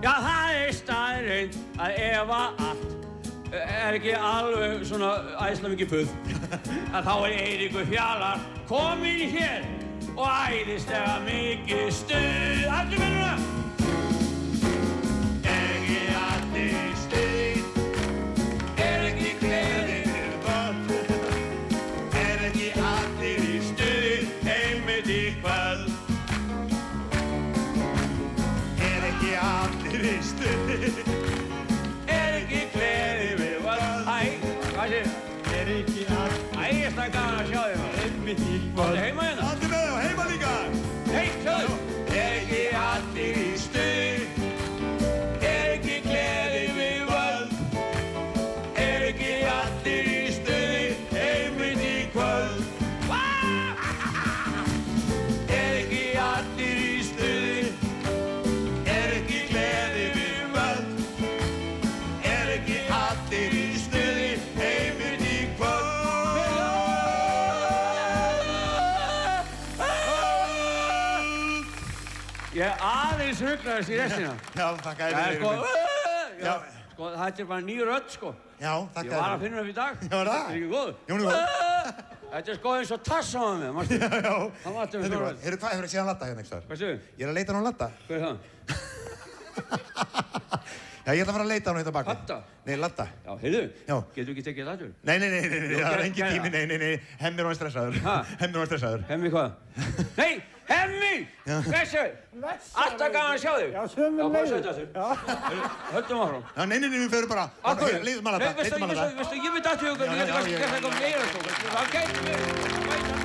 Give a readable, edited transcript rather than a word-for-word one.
Já, það staðreynd að ef allt ekki alveg svona æðislega mikið puð að þá Eiríkur Fjalar kominn hér og æðislega mikið stuð. Allir með núna! Ekki allir í stuði, ekki gleði við völd, ekki allir í stuði, einmitt í kvöld. Ekki allir í stuði, ekki gleði við völd. Æ, hvað séu? Ekki allir. Ægislega gaman að sjá þig maður. Einmitt í kvöld. Áttu heima hérna? Allir með og heima líka. Hei, sjáðu. Ekki allir í stuði, ekki gleði við völd, ekki allir í stuði, einmitt í kvöld. Ekki allir í stuði, ekki gleði við völd, ekki allir í stuði, einmitt í kvöld. Ég aðeins ruglaðist í restina. Já, þakka þér fyrir. Já. Sko, þetta bara ný rödd, sko. Já, þakka þér. Ég var að finna upp í dag. Já, var það? Þetta ekki góð? Jú, hún er góð. Þetta sko eins og Tassa á með, mástu? Já. Hann vartu með svona rödd. Heyrðu, hvað hefur þið séð hann Ladda hérna, ekki staðar? Hvað séu? Ég er að leita hann á Ladda. Hvað er það? Já, ég ætla að fara að leita hann hérna bak. Ladda? Nei, Ladda. Já, heyrðu, Já. getur ekki tekið þetta? Nei, það er engin tími, nei. Hemmi er hann stressaður. Ha? Hemmi er hann stressaður. Hemmi hvað? Nei, Hemmi! Blessaður! Alltaf gaman að sjá þig. Já, sömuleiðis. Já, bara setja þér. Höldum áfram. Já, nei, við förum bara. Akkur? Leiðum hann Ladda, leiðum hann Ladda. Veistu, ég veit að þig okkur, ég get ekki gert eitthvað meira, sko. Það gæti mig.